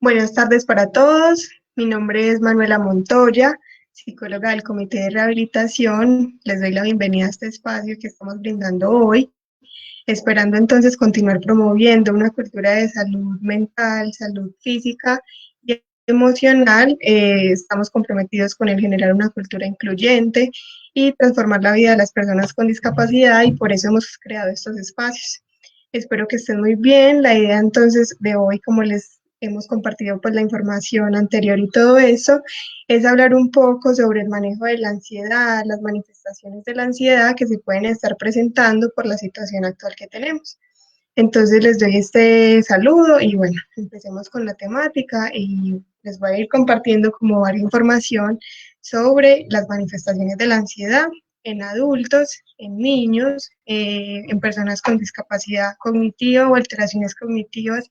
Buenas tardes para todos. Mi nombre es Manuela Montoya, psicóloga del Comité de Rehabilitación. Les doy la bienvenida a este espacio que estamos brindando hoy, esperando entonces continuar promoviendo una cultura de salud mental, salud física y emocional. Estamos comprometidos con el generar una cultura incluyente y transformar la vida de las personas con discapacidad y por eso hemos creado estos espacios. Espero que estén muy bien. La idea entonces de hoy, como les hemos compartido pues la información anterior y todo eso, es hablar un poco sobre el manejo de la ansiedad, las manifestaciones de la ansiedad que se pueden estar presentando por la situación actual que tenemos. Entonces les doy este saludo y bueno, empecemos con la temática y les voy a ir compartiendo como varias información sobre las manifestaciones de la ansiedad en adultos, en niños, en personas con discapacidad cognitiva o alteraciones cognitivas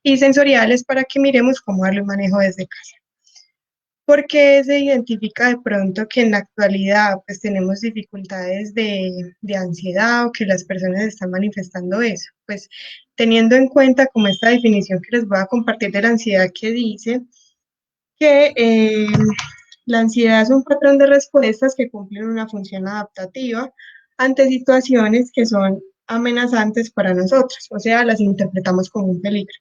y sensoriales para que miremos cómo darle un manejo desde casa. ¿Por qué se identifica de pronto que en la actualidad pues tenemos dificultades de ansiedad o que las personas están manifestando eso? Pues teniendo en cuenta como esta definición que les voy a compartir de la ansiedad que dice que la ansiedad es un patrón de respuestas que cumplen una función adaptativa ante situaciones que son amenazantes para nosotros, o sea, las interpretamos como un peligro.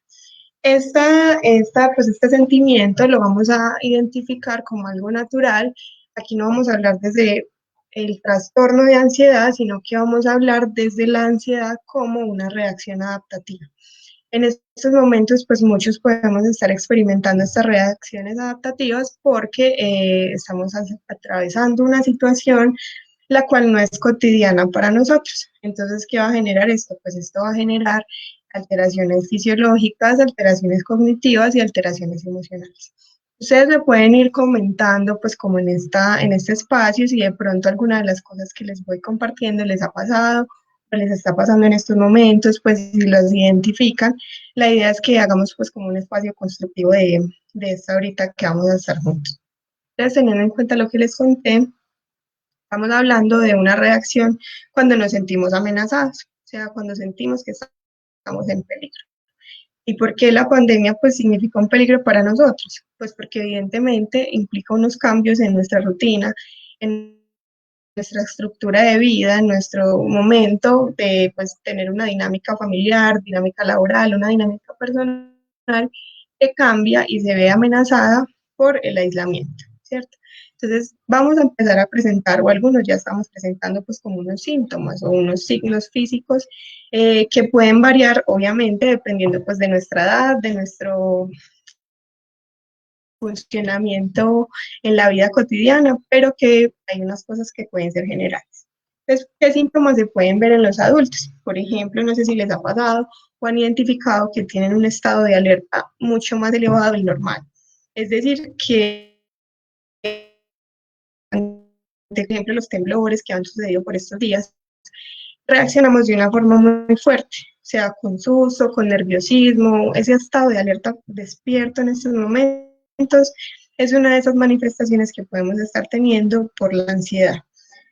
Pues este sentimiento lo vamos a identificar como algo natural. Aquí no vamos a hablar desde el trastorno de ansiedad, sino que vamos a hablar desde la ansiedad como una reacción adaptativa. En estos momentos, pues muchos podemos estar experimentando estas reacciones adaptativas porque estamos atravesando una situación la cual no es cotidiana para nosotros. Entonces, ¿qué va a generar esto? Pues esto va a generar alteraciones fisiológicas, alteraciones cognitivas y alteraciones emocionales. Ustedes me pueden ir comentando, pues como en este espacio, si de pronto alguna de las cosas que les voy compartiendo les ha pasado o les está pasando en estos momentos, pues si los identifican. La idea es que hagamos pues como un espacio constructivo de esta ahorita que vamos a estar juntos. Entonces, teniendo en cuenta lo que les conté, estamos hablando de una reacción cuando nos sentimos amenazados, o sea, cuando sentimos que estamos en peligro. ¿Y por qué la pandemia pues significa un peligro para nosotros? Pues porque evidentemente implica unos cambios en nuestra rutina, en nuestra estructura de vida, en nuestro momento de pues, tener una dinámica familiar, dinámica laboral, una dinámica personal que cambia y se ve amenazada por el aislamiento, ¿cierto? Entonces, vamos a empezar a presentar, o algunos ya estamos presentando, pues como unos síntomas o unos signos físicos que pueden variar, obviamente, dependiendo pues de nuestra edad, de nuestro funcionamiento en la vida cotidiana, pero que hay unas cosas que pueden ser generales. Entonces, ¿qué síntomas se pueden ver en los adultos? Por ejemplo, no sé si les ha pasado o han identificado que tienen un estado de alerta mucho más elevado del normal. Es decir, que, por ejemplo, los temblores que han sucedido por estos días, reaccionamos de una forma muy fuerte, o sea, con susto, con nerviosismo, ese estado de alerta despierto en estos momentos es una de esas manifestaciones que podemos estar teniendo por la ansiedad.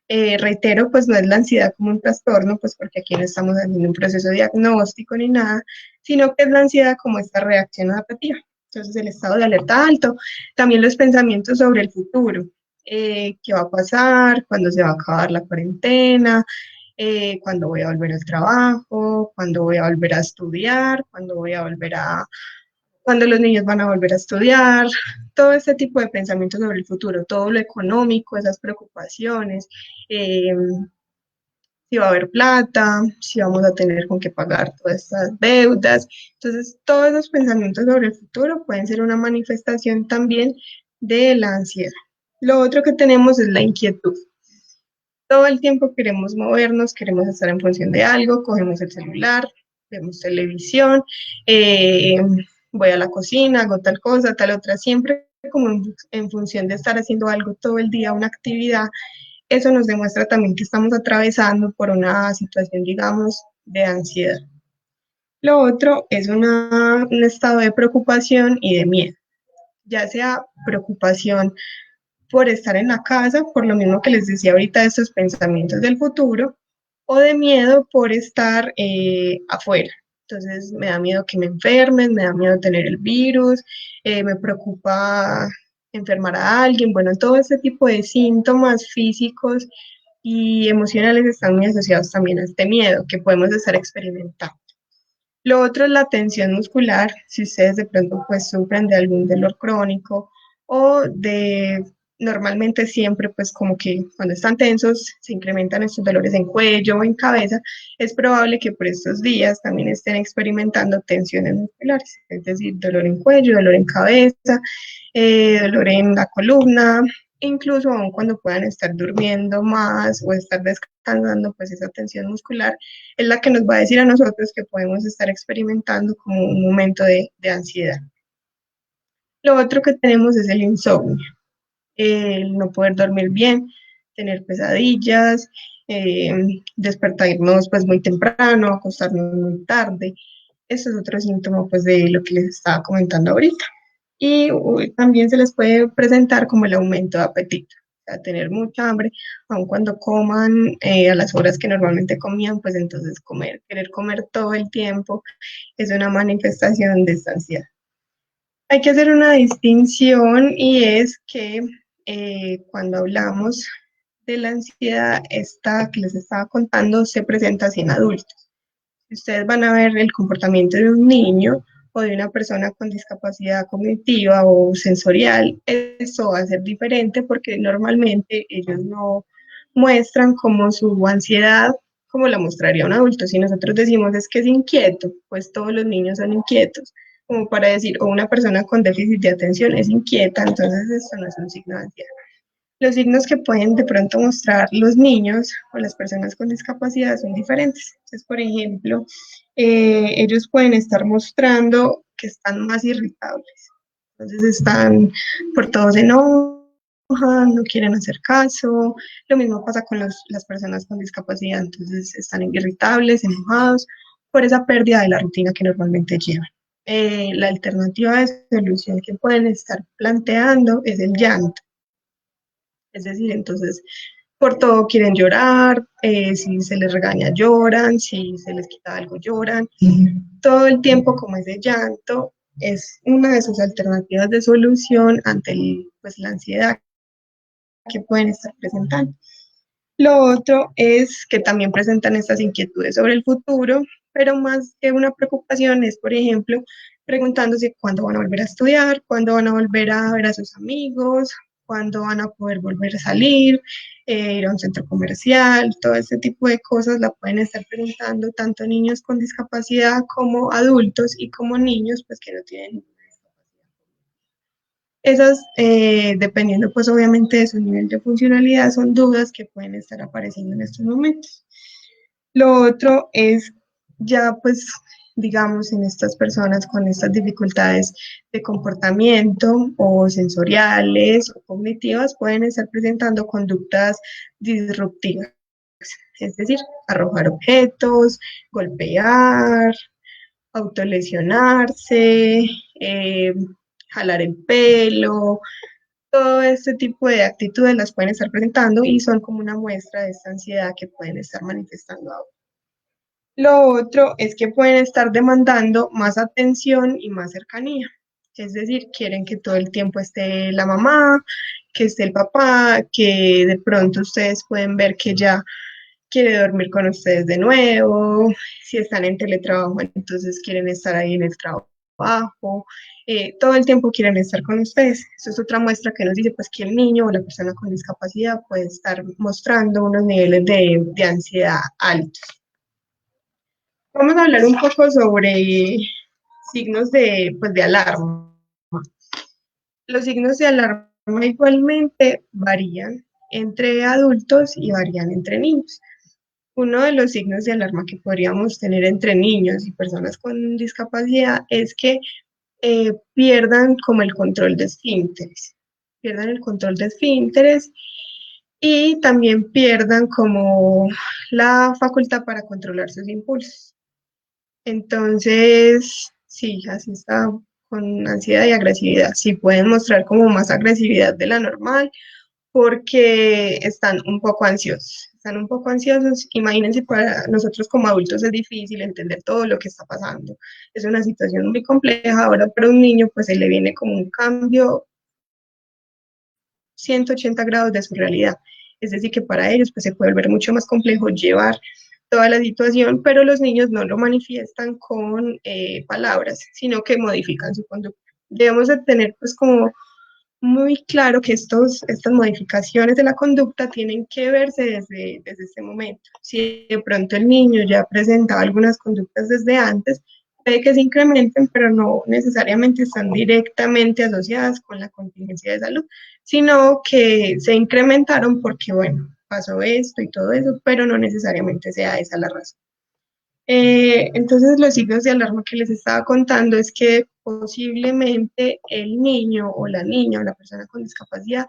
Reitero, pues no es la ansiedad como un trastorno, pues porque aquí no estamos haciendo un proceso diagnóstico ni nada, sino que es la ansiedad como esta reacción adaptativa. Entonces, el estado de alerta alto, también los pensamientos sobre el futuro, qué va a pasar, cuándo se va a acabar la cuarentena, cuándo voy a volver al trabajo, cuándo voy a volver a estudiar, cuándo los niños van a volver a estudiar, todo este tipo de pensamientos sobre el futuro, todo lo económico, esas preocupaciones, eh, si va a haber plata, si vamos a tener con qué pagar todas estas deudas. Entonces, todos esos pensamientos sobre el futuro pueden ser una manifestación también de la ansiedad. Lo otro que tenemos es la inquietud. Todo el tiempo queremos movernos, queremos estar en función de algo, cogemos el celular, vemos televisión, eh, voy a la cocina, hago tal cosa, tal otra, siempre como en función de estar haciendo algo todo el día, una actividad. Eso nos demuestra también que estamos atravesando por una situación, digamos, de ansiedad. Lo otro es un estado de preocupación y de miedo, ya sea preocupación por estar en la casa, por lo mismo que les decía ahorita, de estos pensamientos del futuro, o de miedo por estar afuera. entonces me da miedo que me enfermen, me da miedo tener el virus, me preocupa enfermar a alguien, bueno, todo ese tipo de síntomas físicos y emocionales están muy asociados también a este miedo que podemos estar experimentando. Lo otro es la tensión muscular, si ustedes de pronto pues sufren de algún dolor crónico o de, normalmente siempre pues como que cuando están tensos se incrementan estos dolores en cuello o en cabeza, es probable que por estos días también estén experimentando tensiones musculares, es decir, dolor en cuello, dolor en cabeza, dolor en la columna, incluso aun cuando puedan estar durmiendo más o estar descansando, pues esa tensión muscular es la que nos va a decir a nosotros que podemos estar experimentando como un momento de ansiedad. Lo otro que tenemos es el insomnio, el no poder dormir bien, tener pesadillas, eh, despertarnos pues muy temprano, acostarnos muy tarde. Eso es otro síntoma pues de lo que les estaba comentando ahorita. Y también se les puede presentar como el aumento de apetito, o sea, tener mucha hambre, aun cuando coman a las horas que normalmente comían, pues entonces comer, querer comer todo el tiempo es una manifestación de esta ansiedad. Hay que hacer una distinción y es que cuando hablamos de la ansiedad, esta que les estaba contando se presenta así en adultos. Ustedes van a ver el comportamiento de un niño o de una persona con discapacidad cognitiva o sensorial, eso va a ser diferente porque normalmente ellos no muestran como su ansiedad como la mostraría un adulto. Si nosotros decimos es que es inquieto, pues todos los niños son inquietos, como para decir, o una persona con déficit de atención es inquieta, entonces esto no es un signo de ansiedad. Los signos que pueden de pronto mostrar los niños o las personas con discapacidad son diferentes. Entonces, por ejemplo, ellos pueden estar mostrando que están más irritables. Entonces están por todos se enojan, no quieren hacer caso. Lo mismo pasa con las personas con discapacidad. Entonces están irritables, enojados por esa pérdida de la rutina que normalmente llevan. La alternativa de solución que pueden estar planteando es el llanto. Es decir, entonces, por todo quieren llorar, si se les regaña lloran, si se les quita algo lloran. Todo el tiempo como ese llanto es una de sus alternativas de solución ante pues, la ansiedad que pueden estar presentando. Lo otro es que también presentan estas inquietudes sobre el futuro, pero más que una preocupación es, por ejemplo, preguntándose cuándo van a volver a estudiar, cuándo van a volver a ver a sus amigos, cuándo van a poder volver a salir, ir a un centro comercial, todo ese tipo de cosas la pueden estar preguntando tanto niños con discapacidad como adultos y como niños pues que no tienen. Esas, dependiendo pues obviamente de su nivel de funcionalidad, son dudas que pueden estar apareciendo en estos momentos. Lo otro es ya pues, digamos, en estas personas con estas dificultades de comportamiento o sensoriales o cognitivas, pueden estar presentando conductas disruptivas, es decir, arrojar objetos, golpear, autolesionarse, eh, jalar el pelo, todo este tipo de actitudes las pueden estar presentando y son como una muestra de esta ansiedad que pueden estar manifestando ahora. Lo otro es que pueden estar demandando más atención y más cercanía. Es decir, quieren que todo el tiempo esté la mamá, que esté el papá, que de pronto ustedes pueden ver que ya quiere dormir con ustedes de nuevo, si están en teletrabajo, entonces quieren estar ahí en el trabajo, todo el tiempo quieren estar con ustedes. Eso es otra muestra que nos dice pues que el niño o la persona con discapacidad puede estar mostrando unos niveles de ansiedad altos. Vamos a hablar un poco sobre signos de, pues, de alarma. Los signos de alarma igualmente varían entre adultos y varían entre niños. Uno de los signos de alarma que podríamos tener entre niños y personas con discapacidad es que pierdan como el control de esfínteres, pierdan el control de esfínteres y también pierdan como la facultad para controlar sus impulsos. Entonces, sí, así está con ansiedad y agresividad. Sí pueden mostrar como más agresividad de la normal porque están un poco ansiosos. están un poco ansiosos, imagínense, para nosotros como adultos es difícil entender todo lo que está pasando. Es una situación muy compleja. Ahora para un niño pues se le viene como un cambio 180 grados de su realidad. Es decir, que para ellos pues se puede volver mucho más complejo llevar toda la situación, pero los niños no lo manifiestan con palabras, sino que modifican su conducta. Debemos de tener pues como muy claro que estas modificaciones de la conducta tienen que verse desde este momento. Si de pronto el niño ya presentaba algunas conductas desde antes, puede que se incrementen, pero no necesariamente están directamente asociadas con la contingencia de salud, sino que se incrementaron porque, bueno, pasó esto y todo eso, pero no necesariamente sea esa la razón. Entonces, los signos de alarma que les estaba contando es que posiblemente el niño o la niña o la persona con discapacidad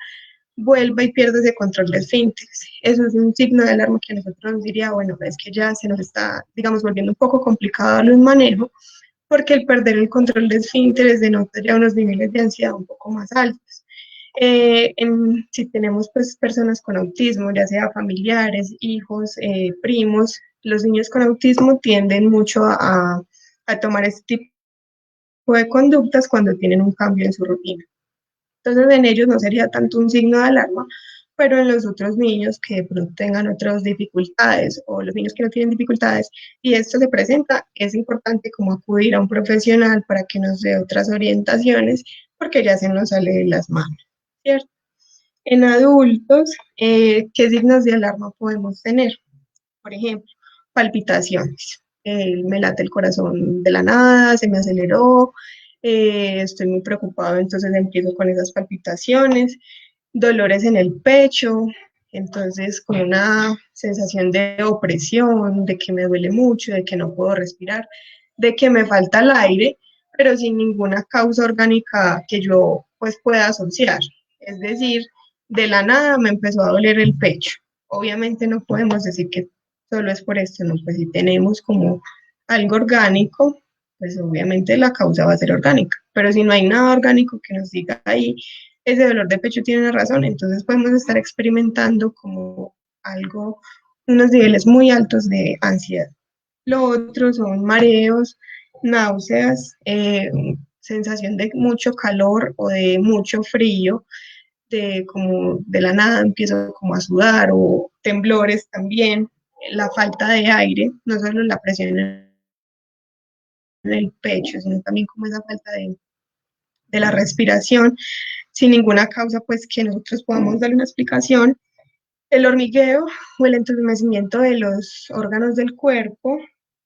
vuelva y pierda ese control de esfínteres. Eso es un signo de alarma que a nosotros nos diría, bueno, es que ya se nos está, digamos, volviendo un poco complicado el manejo, porque el perder el control de esfínteres denota ya unos niveles de ansiedad un poco más altos. Si tenemos pues personas con autismo, ya sea familiares, hijos, primos, los niños con autismo tienden mucho a tomar este tipo de conductas cuando tienen un cambio en su rutina. Entonces en ellos no sería tanto un signo de alarma, pero en los otros niños que de pronto tengan otras dificultades o los niños que no tienen dificultades y esto se presenta, es importante como acudir a un profesional para que nos dé otras orientaciones porque ya se nos sale de las manos, ¿cierto? En adultos, ¿qué signos de alarma podemos tener? Por ejemplo, palpitaciones. Me late el corazón de la nada, se me aceleró, estoy muy preocupado, entonces empiezo con esas palpitaciones, dolores en el pecho, entonces con una sensación de opresión, de que me duele mucho, de que no puedo respirar, de que me falta el aire, pero sin ninguna causa orgánica que yo pues pueda asociar. Es decir, de la nada me empezó a doler el pecho. Obviamente no podemos decir que solo es por esto, no, pues si tenemos como algo orgánico, pues obviamente la causa va a ser orgánica, pero si no hay nada orgánico que nos diga ahí, ese dolor de pecho tiene una razón, entonces podemos estar experimentando como algo, unos niveles muy altos de ansiedad. Lo otro son mareos, náuseas, sensación de mucho calor o de mucho frío, de como de la nada empiezo como a sudar o temblores también, la falta de aire, no solo la presión en el pecho, sino también como esa falta de la respiración, sin ninguna causa pues que nosotros podamos darle una explicación. El hormigueo o el entumecimiento de los órganos del cuerpo,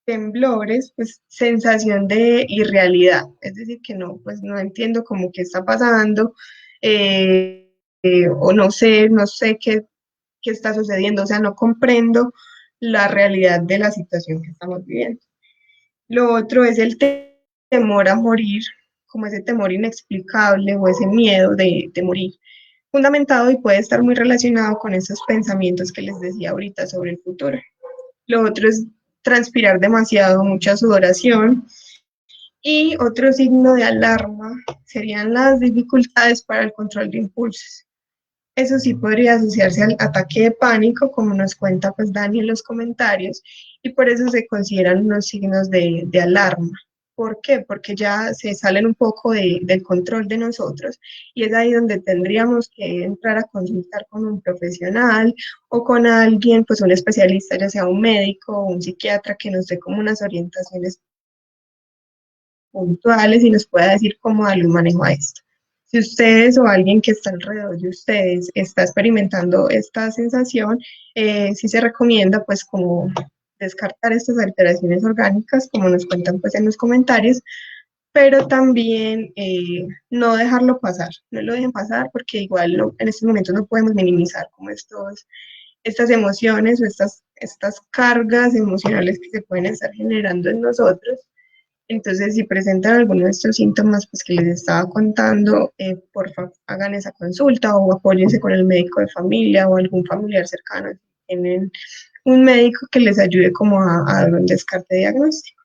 temblores, pues sensación de irrealidad, es decir, que no, pues no entiendo cómo qué está pasando, o no sé qué está sucediendo, o sea, no comprendo la realidad de la situación que estamos viviendo. Lo otro es el temor a morir, como ese temor inexplicable o ese miedo de morir, fundamentado y puede estar muy relacionado con esos pensamientos que les decía ahorita sobre el futuro. Lo otro es transpirar demasiado, mucha sudoración. Y otro signo de alarma serían las dificultades para el control de impulsos. Eso sí podría asociarse al ataque de pánico, como nos cuenta pues Dani en los comentarios, y por eso se consideran unos signos de alarma. ¿Por qué? Porque ya se salen un poco del control de nosotros y es ahí donde tendríamos que entrar a consultar con un profesional o con alguien, pues un especialista, ya sea un médico o un psiquiatra, que nos dé como unas orientaciones puntuales y nos pueda decir cómo darle un manejo a esto. Si ustedes o alguien que está alrededor de ustedes está experimentando esta sensación, sí se recomienda pues como descartar estas alteraciones orgánicas, como nos cuentan pues en los comentarios, pero también no dejarlo pasar, no lo dejen pasar porque igual no, en estos momentos no podemos minimizar como estas emociones o estas cargas emocionales que se pueden estar generando en nosotros. Entonces, si presentan alguno de estos síntomas pues, que les estaba contando, por favor hagan esa consulta o apóyense con el médico de familia o algún familiar cercano. Si tienen un médico que les ayude como a dar un descarte diagnóstico.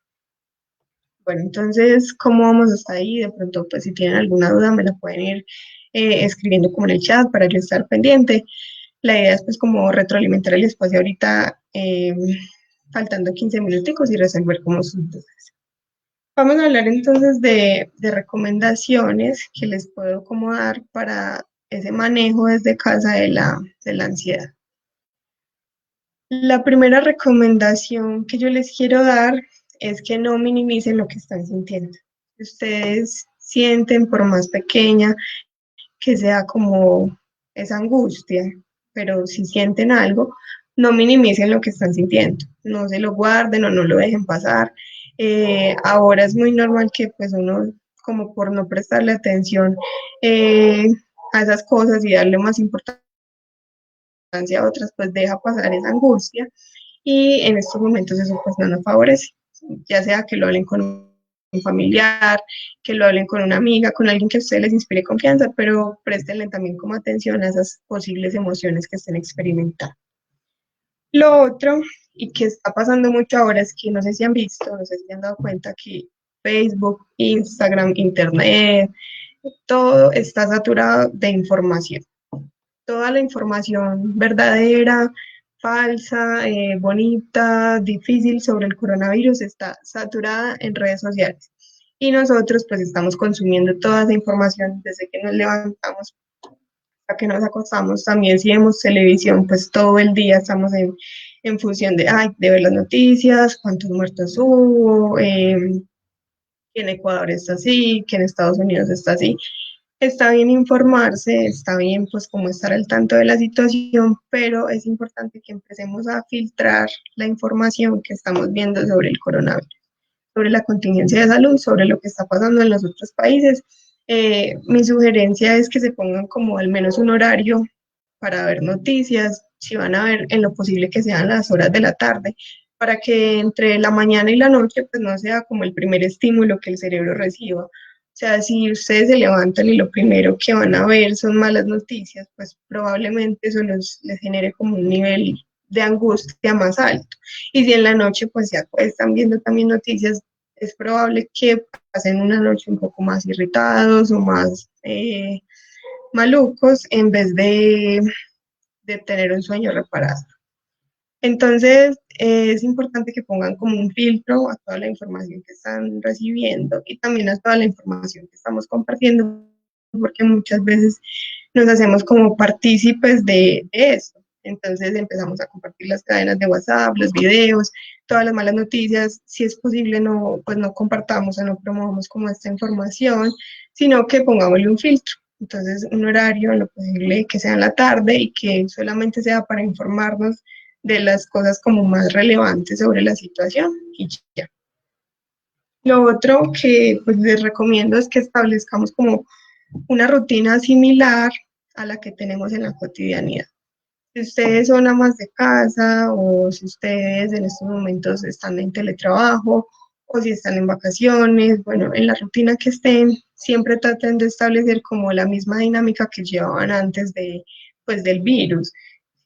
Bueno, entonces, ¿cómo vamos hasta ahí? De pronto, pues si tienen alguna duda, me la pueden ir escribiendo como en el chat para yo estar pendiente. La idea es pues como retroalimentar el espacio ahorita, faltando 15 minuticos y resolver como sus dudas. Vamos a hablar entonces de recomendaciones que les puedo como dar para ese manejo desde casa de la ansiedad. La primera recomendación que yo les quiero dar es que no minimicen lo que están sintiendo. Si ustedes sienten, por más pequeña que sea como esa angustia, pero si sienten algo, no minimicen lo que están sintiendo, no se lo guarden o no lo dejen pasar. Ahora es muy normal que pues uno, como por no prestarle atención eh, a esas cosas y darle más importancia a otras, pues deja pasar esa angustia y en estos momentos eso pues no nos favorece, ya sea que lo hablen con un familiar, que lo hablen con una amiga, con alguien que a ustedes les inspire confianza, pero préstenle también como atención a esas posibles emociones que estén experimentando. Lo otro, y que está pasando mucho ahora, es que no sé si han visto, no sé si han dado cuenta que Facebook, Instagram, Internet, todo está saturado de información. Toda la información verdadera, falsa, bonita, difícil sobre el coronavirus está saturada en redes sociales. Y nosotros pues estamos consumiendo toda esa información desde que nos levantamos hasta que nos acostamos. También si vemos televisión, pues todo el día estamos en función de, ay, de ver las noticias, cuántos muertos hubo, que en Ecuador está así, que en Estados Unidos está así. Está bien informarse, está bien pues como estar al tanto de la situación, pero es importante que empecemos a filtrar la información que estamos viendo sobre el coronavirus, sobre la contingencia de salud, sobre lo que está pasando en los otros países. Mi sugerencia es que se pongan como al menos un horario para ver noticias, si van a ver en lo posible que sean las horas de la tarde, para que entre la mañana y la noche pues no sea como el primer estímulo que el cerebro reciba. O sea, si ustedes se levantan y lo primero que van a ver son malas noticias, pues probablemente eso les genere como un nivel de angustia más alto. Y si en la noche pues ya están viendo también noticias, es probable que pasen una noche un poco más irritados o más malucos en vez de tener un sueño reparado. Entonces, es importante que pongan como un filtro a toda la información que están recibiendo y también a toda la información que estamos compartiendo, porque muchas veces nos hacemos como partícipes de eso. Entonces empezamos a compartir las cadenas de WhatsApp, los videos, todas las malas noticias. Si es posible, no, pues no compartamos o no promovamos como esta información, sino que pongámosle un filtro. Entonces, un horario, en lo posible, que sea en la tarde y que solamente sea para informarnos de las cosas como más relevantes sobre la situación y ya. Lo otro que pues les recomiendo es que establezcamos como una rutina similar a la que tenemos en la cotidianidad. Si ustedes son amas de casa o si ustedes en estos momentos están en teletrabajo o si están en vacaciones, bueno, en la rutina que estén, siempre traten de establecer como la misma dinámica que llevaban antes pues, del virus.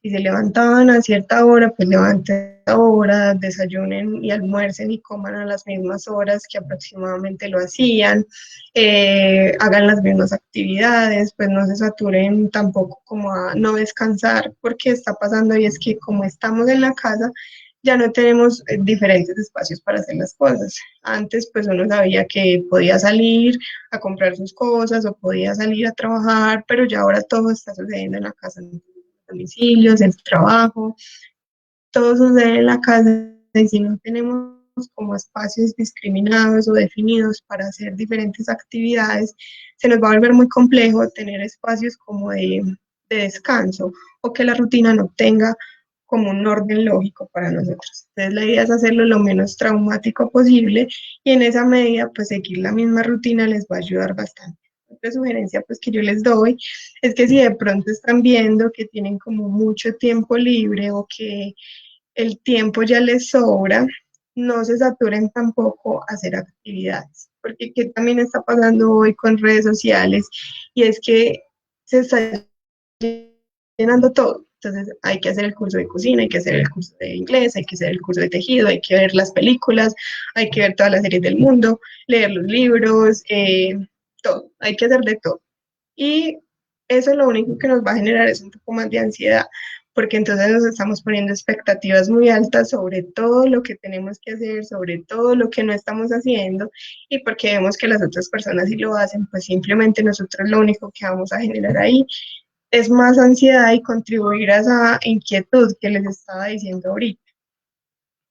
Si se levantaban a cierta hora, pues levanten a hora, desayunen y almuercen y coman a las mismas horas que aproximadamente lo hacían, hagan las mismas actividades, pues no se saturen tampoco como a no descansar, porque está pasando y es que como estamos en la casa, ya no tenemos diferentes espacios para hacer las cosas. Antes pues uno sabía que podía salir a comprar sus cosas o podía salir a trabajar, pero ya ahora todo está sucediendo en la casa, domicilios, el trabajo, todo sucede en la casa y si no tenemos como espacios discriminados o definidos para hacer diferentes actividades, se nos va a volver muy complejo tener espacios como de descanso o que la rutina no tenga como un orden lógico para nosotros. Entonces la idea es hacerlo lo menos traumático posible y en esa medida pues seguir la misma rutina les va a ayudar bastante. Otra sugerencia pues que yo les doy es que si de pronto están viendo que tienen como mucho tiempo libre o que el tiempo ya les sobra, no se saturen tampoco a hacer actividades, porque ¿qué también está pasando hoy con redes sociales? Y es que se está llenando todo. Entonces hay que hacer el curso de cocina, hay que hacer el curso de inglés, hay que hacer el curso de tejido, hay que ver las películas, hay que ver todas las series del mundo, leer los libros, todo, hay que hacer de todo. Y Eso lo único que nos va a generar es un poco más de ansiedad, porque entonces nos estamos poniendo expectativas muy altas sobre todo lo que tenemos que hacer, sobre todo lo que no estamos haciendo, y porque vemos que las otras personas sí lo hacen, pues simplemente nosotros lo único que vamos a generar ahí es más ansiedad y contribuir a esa inquietud que les estaba diciendo ahorita.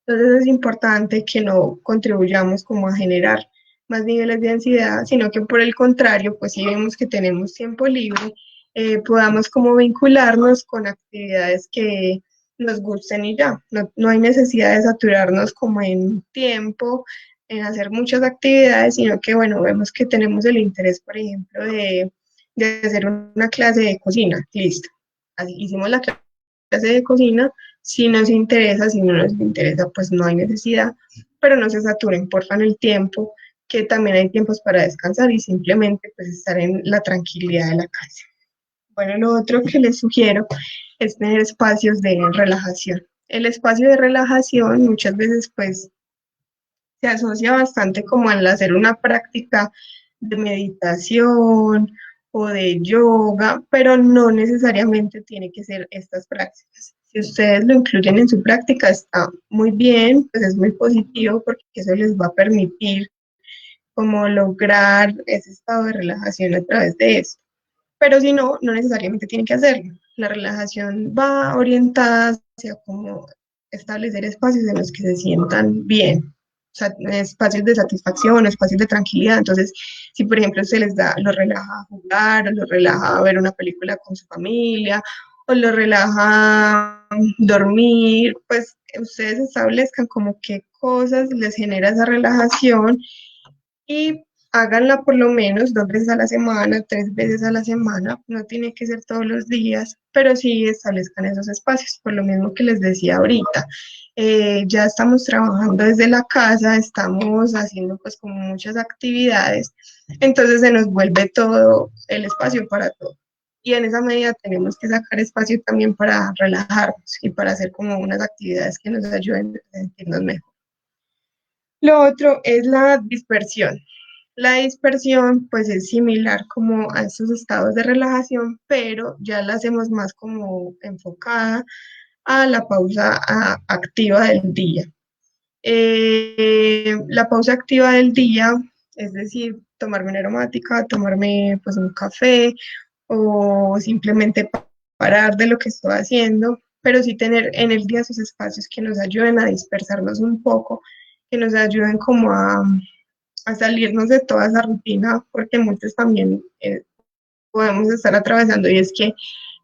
Entonces es importante que no contribuyamos como a generar más niveles de ansiedad, sino que por el contrario, pues si vemos que tenemos tiempo libre, podamos como vincularnos con actividades que nos gusten y ya. No, no hay necesidad de saturarnos como en tiempo, en hacer muchas actividades, sino que bueno, vemos que tenemos el interés, por ejemplo, de hacer una clase de cocina, listo. Así hicimos la clase de cocina, si nos interesa, si no nos interesa, pues no hay necesidad, pero no se saturen, porfa, en el tiempo, que también hay tiempos para descansar y simplemente pues estar en la tranquilidad de la casa. Bueno, lo otro que les sugiero es tener espacios de relajación. El espacio de relajación muchas veces pues se asocia bastante como al hacer una práctica de meditación o de yoga, pero no necesariamente tiene que ser estas prácticas. Si ustedes lo incluyen en su práctica, está muy bien, pues es muy positivo porque eso les va a permitir como lograr ese estado de relajación a través de eso. Pero si no, no necesariamente tienen que hacerlo. La relajación va orientada hacia cómo establecer espacios en los que se sientan bien, o sea, espacios de satisfacción, espacios de tranquilidad. Entonces, si por ejemplo se les da, los relaja jugar, o los relaja ver una película con su familia, o los relaja dormir, pues ustedes establezcan como qué cosas les genera esa relajación y háganla por lo menos 2 veces a la semana, 3 veces a la semana, no tiene que ser todos los días, pero sí establezcan esos espacios, por lo mismo que les decía ahorita. Ya estamos trabajando desde la casa, estamos haciendo pues como muchas actividades, entonces se nos vuelve todo el espacio para todo. Y en esa medida tenemos que sacar espacio también para relajarnos y para hacer como unas actividades que nos ayuden a sentirnos mejor. Lo otro es la dispersión. La dispersión pues es similar como a estos estados de relajación, pero ya la hacemos más como enfocada a la pausa activa del día. La pausa activa del día, es decir, tomarme una aromática, tomarme pues un café o simplemente parar de lo que estoy haciendo, pero sí tener en el día esos espacios que nos ayuden a dispersarnos un poco, que nos ayuden como a salirnos de toda esa rutina, porque muchos también podemos estar atravesando y es que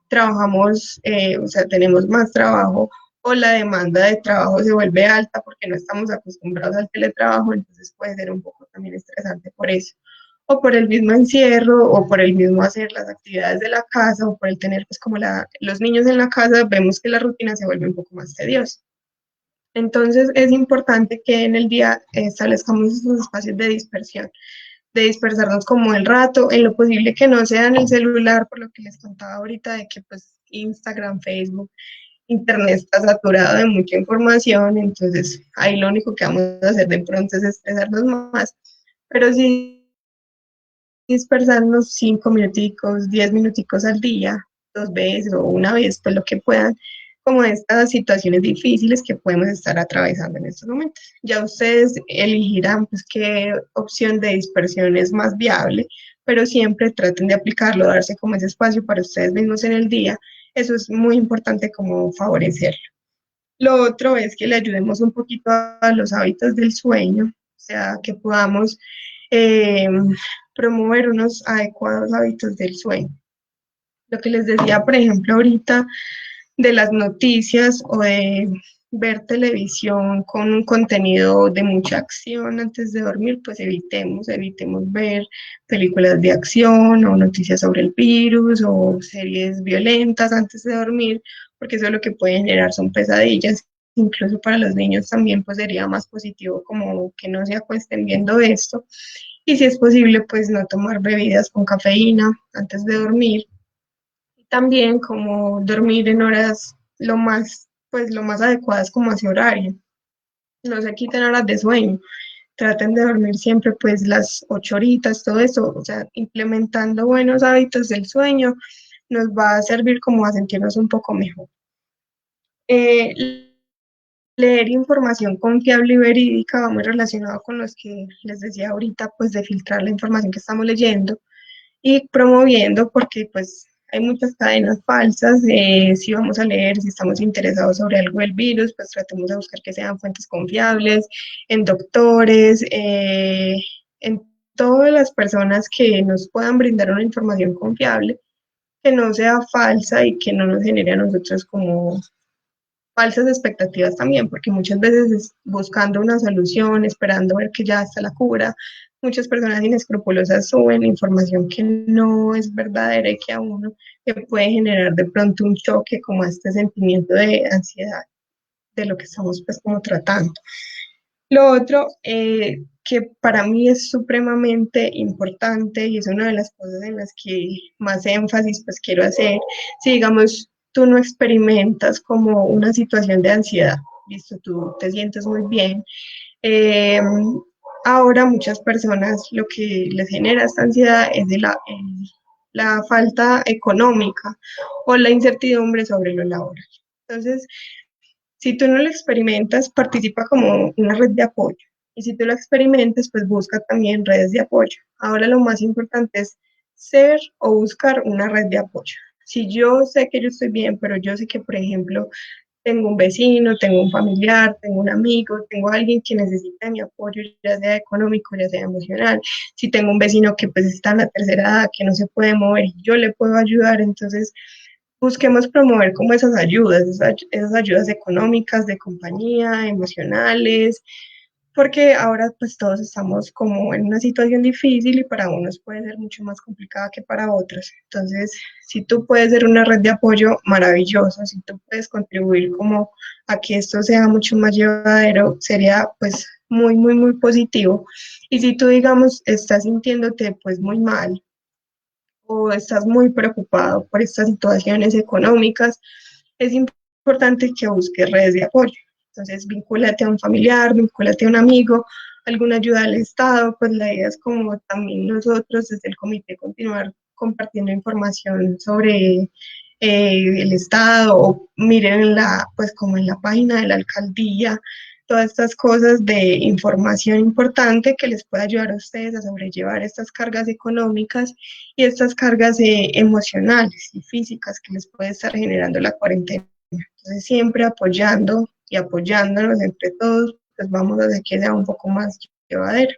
trabajamos, o sea, tenemos más trabajo o la demanda de trabajo se vuelve alta porque no estamos acostumbrados al teletrabajo, entonces puede ser un poco también estresante por eso. O por el mismo encierro, o por el mismo hacer las actividades de la casa, o por el tener pues como los niños en la casa, vemos que la rutina se vuelve un poco más tediosa. Entonces es importante que en el día establezcamos esos espacios de dispersarnos como el rato, en lo posible que no sea en el celular, por lo que les contaba ahorita de que pues Instagram, Facebook, Internet está saturado de mucha información, entonces ahí lo único que vamos a hacer de pronto es estresarnos más, pero sí dispersarnos 5 minuticos, 10 minuticos al día, 2 veces o una vez, pues lo que puedan, como estas situaciones difíciles que podemos estar atravesando en estos momentos. Ya ustedes elegirán pues qué opción de dispersión es más viable, pero siempre traten de aplicarlo, darse como ese espacio para ustedes mismos en el día. Eso es muy importante como favorecerlo. Lo otro es que le ayudemos un poquito a los hábitos del sueño, o sea, que podamos eh, promover unos adecuados hábitos del sueño. Lo que les decía, por ejemplo, ahorita de las noticias o de ver televisión con un contenido de mucha acción antes de dormir, pues evitemos ver películas de acción o noticias sobre el virus o series violentas antes de dormir, porque eso lo que puede generar son pesadillas. Incluso para los niños también pues sería más positivo como que no se acuesten viendo esto. Y si es posible, pues no tomar bebidas con cafeína antes de dormir, también como dormir en horas pues lo más adecuadas como hacia horario. No se quiten horas de sueño. Traten de dormir siempre pues las 8 horitas, todo eso, o sea, implementando buenos hábitos del sueño, nos va a servir como a sentirnos un poco mejor. Eh, Leer información confiable y verídica va muy relacionado con los que les decía ahorita, pues de filtrar la información que estamos leyendo y promoviendo, porque pues hay muchas cadenas falsas. Si vamos a leer, si estamos interesados sobre algo del virus, pues tratemos de buscar que sean fuentes confiables, en doctores, en todas las personas que nos puedan brindar una información confiable, que no sea falsa y que no nos genere a nosotros como falsas expectativas también, porque muchas veces buscando una solución, esperando ver que ya está la cura, muchas personas inescrupulosas suben información que no es verdadera y que a uno le puede generar de pronto un choque como este sentimiento de ansiedad de lo que estamos pues como tratando. Lo otro que para mí es supremamente importante y es una de las cosas en las que más énfasis pues quiero hacer, si digamos tú no experimentas como una situación de ansiedad, listo, tú te sientes muy bien, eh, ahora muchas personas lo que les genera esta ansiedad es de la falta económica o la incertidumbre sobre lo laboral. Entonces, si tú no lo experimentas, participa como una red de apoyo. Y si tú lo experimentas, pues busca también redes de apoyo. Ahora lo más importante es ser o buscar una red de apoyo. Si yo sé que yo estoy bien, pero yo sé que, por ejemplo, tengo un vecino, tengo un familiar, tengo un amigo, tengo alguien que necesita mi apoyo, ya sea económico, ya sea emocional. Si tengo un vecino que pues está en la tercera edad, que no se puede mover y yo le puedo ayudar, entonces busquemos promover como esas ayudas económicas, de compañía, emocionales, porque ahora pues todos estamos como en una situación difícil y para unos puede ser mucho más complicada que para otros. Entonces, si tú puedes ser una red de apoyo maravillosa, si tú puedes contribuir como a que esto sea mucho más llevadero, sería pues muy, muy, muy positivo. Y si tú, digamos, estás sintiéndote pues muy mal, o estás muy preocupado por estas situaciones económicas, es importante que busques redes de apoyo. Entonces, vincúlate a un familiar, vincúlate a un amigo, alguna ayuda del Estado, pues la idea es como también nosotros desde el comité continuar compartiendo información sobre el Estado o miren en la, pues como en la página de la alcaldía, todas estas cosas de información importante que les pueda ayudar a ustedes a sobrellevar estas cargas económicas y estas cargas emocionales y físicas que les puede estar generando la cuarentena. Entonces, siempre apoyando y apoyándonos entre todos, pues vamos a hacer que sea un poco más llevadero.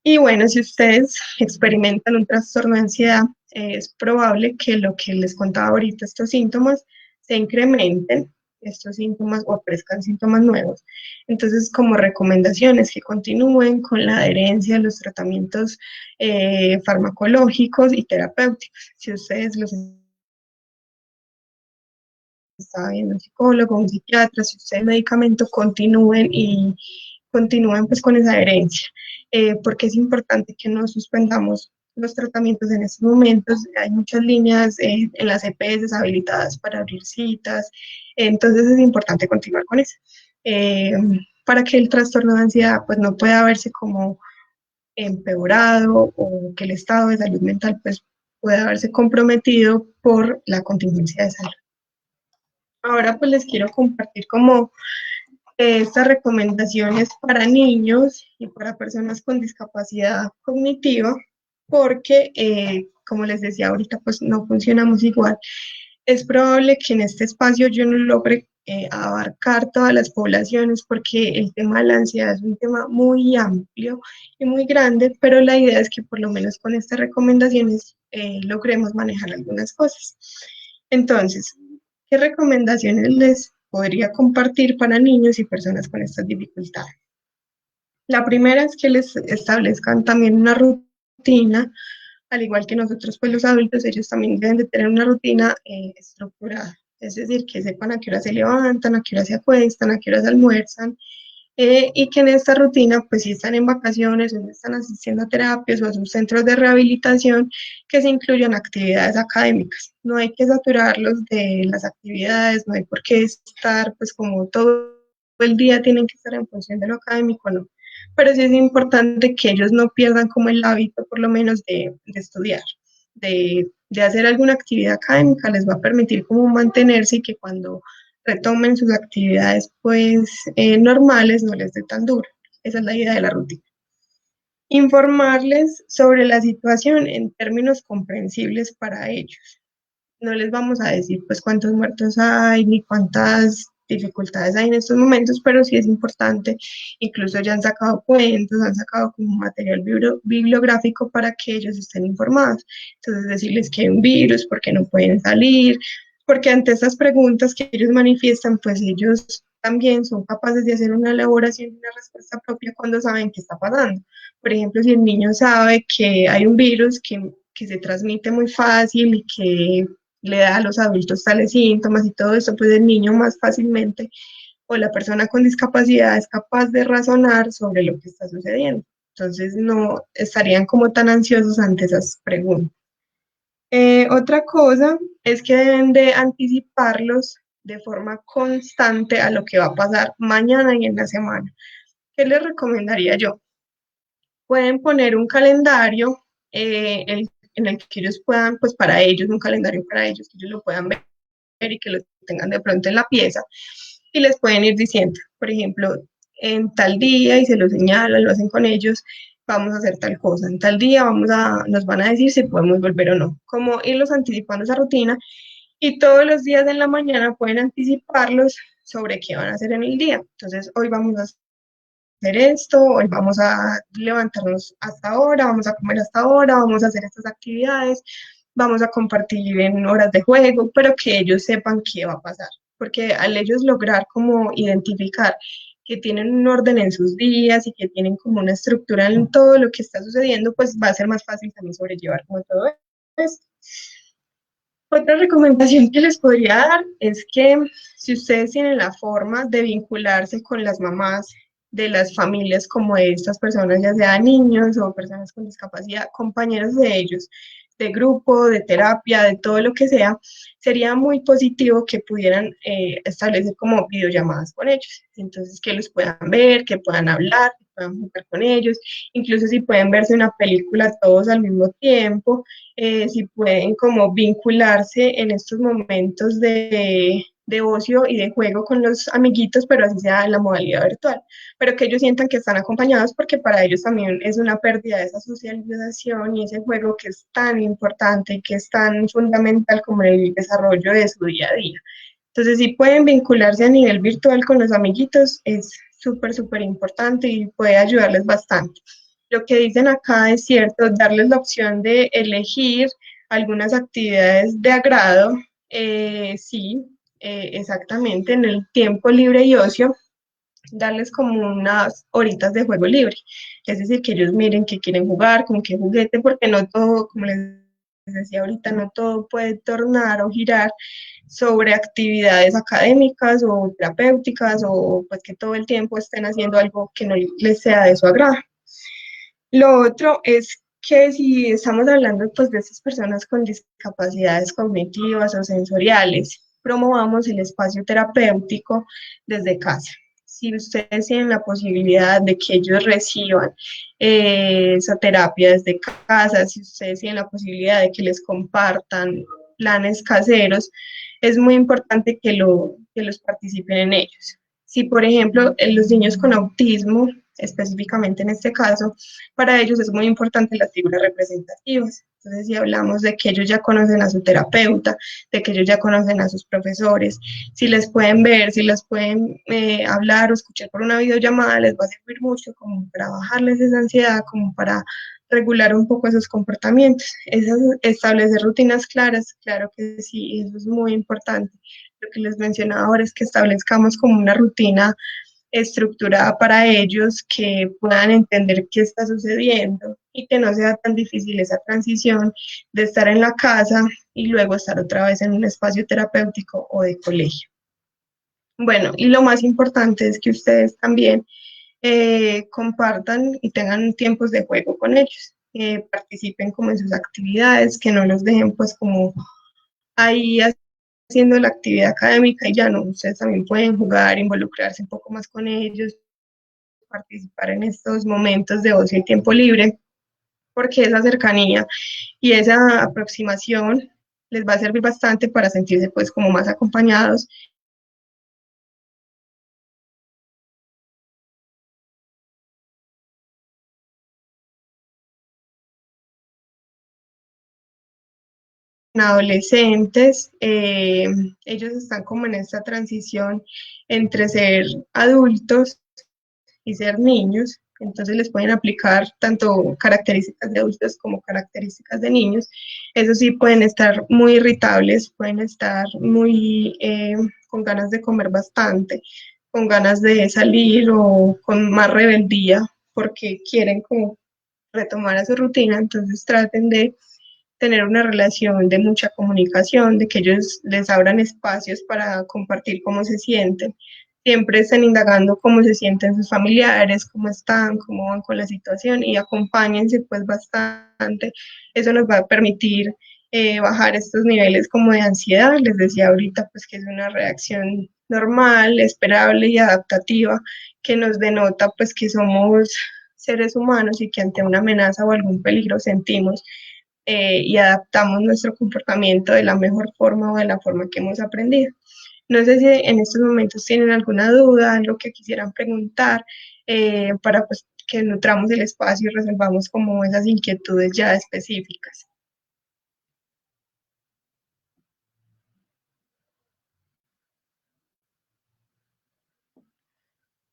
Y bueno, si ustedes experimentan un trastorno de ansiedad, es probable que lo que les contaba ahorita, estos síntomas, se incrementen, estos síntomas o aparezcan síntomas nuevos. Entonces, como recomendaciones que continúen con la adherencia a los tratamientos farmacológicos y terapéuticos. Si ustedes los está viendo un psicólogo, un psiquiatra, si ustedes medicamento, continúen pues con esa adherencia, porque es importante que no suspendamos los tratamientos en estos momentos. Hay muchas líneas en las EPS habilitadas para abrir citas, entonces es importante continuar con eso, eh, para que el trastorno de ansiedad pues no pueda verse como empeorado o que el estado de salud mental pues pueda verse comprometido por la contingencia de salud. Ahora pues les quiero compartir como estas recomendaciones para niños y para personas con discapacidad cognitiva, porque como les decía ahorita, pues no funcionamos igual. Es probable que en este espacio yo no logre abarcar todas las poblaciones porque el tema de la ansiedad es un tema muy amplio y muy grande, pero la idea es que por lo menos con estas recomendaciones logremos manejar algunas cosas. Entonces, ¿qué recomendaciones les podría compartir para niños y personas con estas dificultades? La primera es que les establezcan también una rutina, al igual que nosotros, pues los adultos, ellos también deben de tener una rutina estructurada, es decir, que sepan a qué hora se levantan, a qué hora se acuestan, a qué hora se almuerzan, y que en esta rutina, pues si están en vacaciones o no están asistiendo a terapias o a sus centros de rehabilitación, que se incluyan actividades académicas. No hay que saturarlos de las actividades, no hay por qué estar pues como todo el día tienen que estar en función de lo académico, no. Pero sí es importante que ellos no pierdan como el hábito por lo menos de estudiar, de de hacer alguna actividad académica les va a permitir como mantenerse y que cuando retomen sus actividades pues normales no les dé tan duro. Esa es la idea de la rutina. Informarles sobre la situación en términos comprensibles para ellos. No les vamos a decir pues cuántos muertos hay ni cuántas dificultades hay en estos momentos, pero sí es importante, incluso ya han sacado cuentos, han sacado como material bibliográfico para que ellos estén informados. Entonces decirles que hay un virus, por qué no pueden salir, porque ante estas preguntas que ellos manifiestan, pues ellos también son capaces de hacer una elaboración, una respuesta propia cuando saben qué está pasando. Por ejemplo, si el niño sabe que hay un virus que se transmite muy fácil y que le da a los adultos tales síntomas y todo eso, pues el niño más fácilmente o la persona con discapacidad es capaz de razonar sobre lo que está sucediendo. Entonces no estarían como tan ansiosos ante esas preguntas. Otra cosa es que deben de anticiparlos de forma constante a lo que va a pasar mañana y en la semana. ¿Qué les recomendaría yo? Pueden poner un calendario en el que ellos puedan, pues para ellos, un calendario para ellos, que ellos lo puedan ver y que lo tengan de pronto en la pieza y les pueden ir diciendo, por ejemplo, en tal día y se lo señalan, lo hacen con ellos, vamos a hacer tal cosa, en tal día nos van a decir si podemos volver o no, como irlos anticipando esa rutina y todos los días en la mañana pueden anticiparlos sobre qué van a hacer en el día. Entonces, hoy vamos a hacer esto, hoy vamos a levantarnos hasta ahora, vamos a comer hasta ahora, vamos a hacer estas actividades, vamos a compartir en horas de juego, pero que ellos sepan qué va a pasar, porque al ellos lograr como identificar que tienen un orden en sus días y que tienen como una estructura en todo lo que está sucediendo, pues va a ser más fácil también sobrellevar como todo esto. Otra recomendación que les podría dar es que si ustedes tienen la forma de vincularse con las mamás de las familias como de estas personas, ya sea niños o personas con discapacidad, compañeros de ellos, de grupo, de terapia, de todo lo que sea, sería muy positivo que pudieran establecer como videollamadas con ellos. Entonces, que los puedan ver, que puedan hablar, que puedan jugar con ellos, incluso si pueden verse una película todos al mismo tiempo, si pueden como vincularse en estos momentos de ocio y de juego con los amiguitos, pero así sea en la modalidad virtual, pero que ellos sientan que están acompañados porque para ellos también es una pérdida de esa socialización y ese juego que es tan importante y que es tan fundamental como el desarrollo de su día a día. Entonces, si pueden vincularse a nivel virtual con los amiguitos, es súper, súper importante y puede ayudarles bastante. Lo que dicen acá es cierto, darles la opción de elegir algunas actividades de agrado, sí, exactamente, en el tiempo libre y ocio, darles como unas horitas de juego libre. Es decir, que ellos miren que quieren jugar, con qué juguete, porque no todo, como les decía ahorita, no todo puede tornar o girar sobre actividades académicas o terapéuticas o pues que todo el tiempo estén haciendo algo que no les sea de su agrado. Lo otro es que si estamos hablando pues de esas personas con discapacidades cognitivas o sensoriales, promovamos el espacio terapéutico desde casa. Si ustedes tienen la posibilidad de que ellos reciban esa terapia desde casa, si ustedes tienen la posibilidad de que les compartan planes caseros, es muy importante que los participen en ellos. Si, por ejemplo, los niños con autismo, específicamente en este caso, para ellos es muy importante las figuras representativas. Entonces, si hablamos de que ellos ya conocen a su terapeuta, de que ellos ya conocen a sus profesores, si les pueden ver, si les pueden hablar o escuchar por una videollamada, les va a servir mucho como para bajarles esa ansiedad, como para regular un poco esos comportamientos. Establecer rutinas claras, claro que sí, eso es muy importante. Lo que les mencionaba ahora es que establezcamos como una rutina estructurada para ellos, que puedan entender qué está sucediendo y que no sea tan difícil esa transición de estar en la casa y luego estar otra vez en un espacio terapéutico o de colegio. Bueno, y lo más importante es que ustedes también compartan y tengan tiempos de juego con ellos, participen como en sus actividades, que no los dejen pues como ahí haciendo la actividad académica y ya no, ustedes también pueden jugar, involucrarse un poco más con ellos, participar en estos momentos de ocio y tiempo libre, porque esa cercanía y esa aproximación les va a servir bastante para sentirse pues como más acompañados. Adolescentes, ellos están como en esta transición entre ser adultos y ser niños, entonces les pueden aplicar tanto características de adultos como características de niños. Eso sí, pueden estar muy irritables, pueden estar muy con ganas de comer bastante, con ganas de salir o con más rebeldía porque quieren como retomar a su rutina, entonces traten de tener una relación de mucha comunicación, de que ellos les abran espacios para compartir cómo se sienten. Siempre estén indagando cómo se sienten sus familiares, cómo están, cómo van con la situación y acompáñense pues bastante. Eso nos va a permitir bajar estos niveles como de ansiedad. Les decía ahorita pues que es una reacción normal, esperable y adaptativa que nos denota pues que somos seres humanos y que ante una amenaza o algún peligro sentimos y adaptamos nuestro comportamiento de la mejor forma o de la forma que hemos aprendido. No sé si en estos momentos tienen alguna duda, algo que quisieran preguntar para pues, que nutramos el espacio y resolvamos como esas inquietudes ya específicas.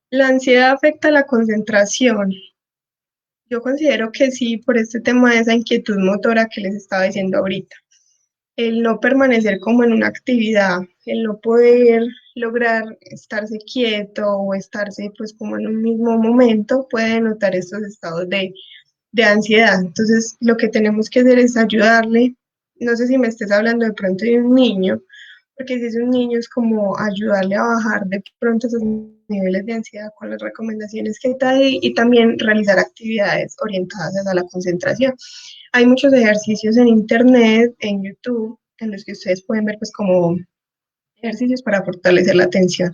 La ansiedad afecta la concentración. Yo considero que sí, por este tema de esa inquietud motora que les estaba diciendo ahorita. El no permanecer como en una actividad, el no poder lograr estarse quieto o estarse pues como en un mismo momento puede notar estos estados de ansiedad. Entonces, lo que tenemos que hacer es ayudarle. No sé si me estés hablando de pronto de un niño, porque si es un niño es como ayudarle a bajar de pronto esos niveles de ansiedad con las recomendaciones que está ahí y también realizar actividades orientadas a la concentración. Hay muchos ejercicios en internet, en YouTube, en los que ustedes pueden ver pues como ejercicios para fortalecer la atención,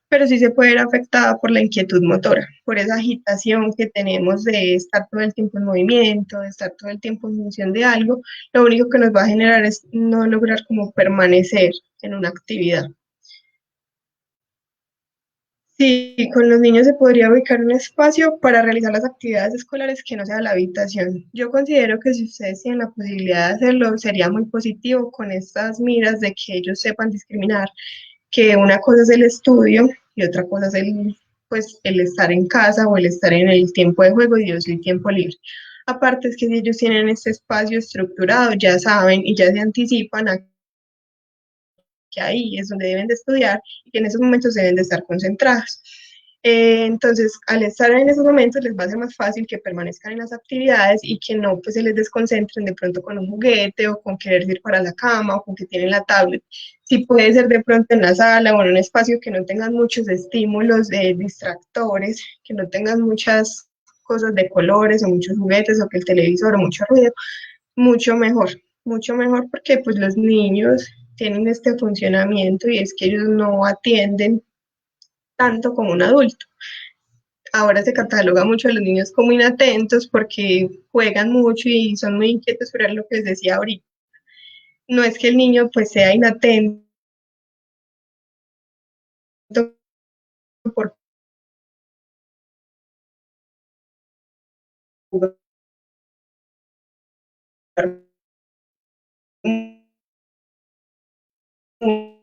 pero sí se puede ver afectada por la inquietud motora, por esa agitación que tenemos de estar todo el tiempo en movimiento, de estar todo el tiempo en función de algo. Lo único que nos va a generar es no lograr como permanecer en una actividad. Sí, con los niños se podría ubicar un espacio para realizar las actividades escolares que no sea la habitación. Yo considero que si ustedes tienen la posibilidad de hacerlo, sería muy positivo con estas miras de que ellos sepan discriminar que una cosa es el estudio y otra cosa es pues, el estar en casa o el estar en el tiempo de juego y yo soy tiempo libre. Aparte es que si ellos tienen este espacio estructurado, ya saben y ya se anticipan a que ahí es donde deben de estudiar y que en esos momentos deben de estar concentrados. Entonces, al estar en esos momentos les va a ser más fácil que permanezcan en las actividades y que no pues, se les desconcentren de pronto con un juguete o con querer ir para la cama o con que tienen la tablet. Si puede ser de pronto en la sala o en un espacio que no tengan muchos estímulos distractores, que no tengan muchas cosas de colores o muchos juguetes o que el televisor o mucho ruido, mucho mejor porque pues los niños tienen este funcionamiento y es que ellos no atienden tanto como un adulto. Ahora se cataloga mucho a los niños como inatentos porque juegan mucho y son muy inquietos, pero es lo que les decía ahorita. No es que el niño pues sea inatento por jugar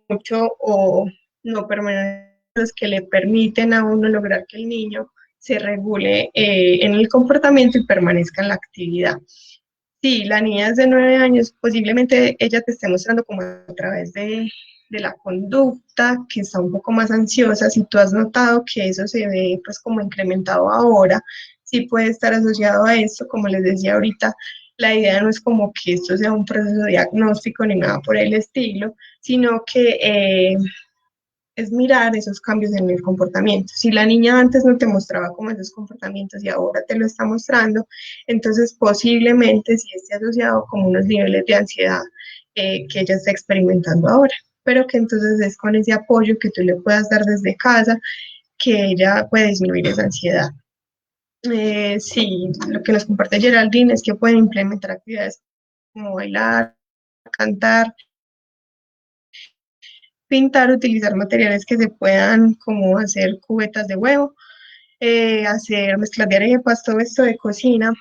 mucho o no permanecen los que le permiten a uno lograr que el niño se regule en el comportamiento y permanezca en la actividad. Sí, la niña es de 9 años, posiblemente ella te esté mostrando como a través de la conducta, que está un poco más ansiosa. Si tú has notado que eso se ve pues como incrementado ahora, sí puede estar asociado a esto, como les decía ahorita, la idea no es como que esto sea un proceso diagnóstico ni nada por el estilo, sino que es mirar esos cambios en el comportamiento. Si la niña antes no te mostraba como esos comportamientos y ahora te lo está mostrando, entonces posiblemente sí esté asociado como unos niveles de ansiedad que ella está experimentando ahora, pero que entonces es con ese apoyo que tú le puedas dar desde casa que ella puede disminuir esa ansiedad. Sí, lo que nos comparte Geraldine es que pueden implementar actividades como bailar, cantar, pintar, utilizar materiales que se puedan como hacer cubetas de huevo, hacer mezclas de arepas, todo esto de cocina.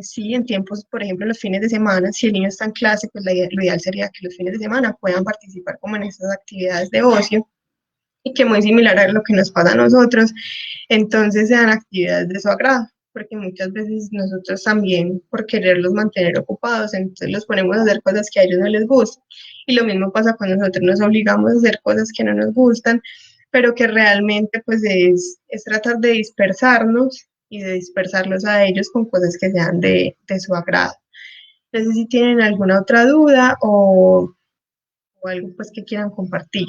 Sí, en tiempos, por ejemplo, los fines de semana, si el niño está en clase, pues lo ideal sería que los fines de semana puedan participar como en estas actividades de ocio y que muy similar a lo que nos pasa a nosotros, entonces sean actividades de su agrado, porque muchas veces nosotros también, por quererlos mantener ocupados, entonces los ponemos a hacer cosas que a ellos no les gustan. Y lo mismo pasa cuando nosotros nos obligamos a hacer cosas que no nos gustan, pero que realmente pues es tratar de dispersarnos y de dispersarlos a ellos con cosas que sean de su agrado. No sé si tienen alguna otra duda o algo pues que quieran compartir.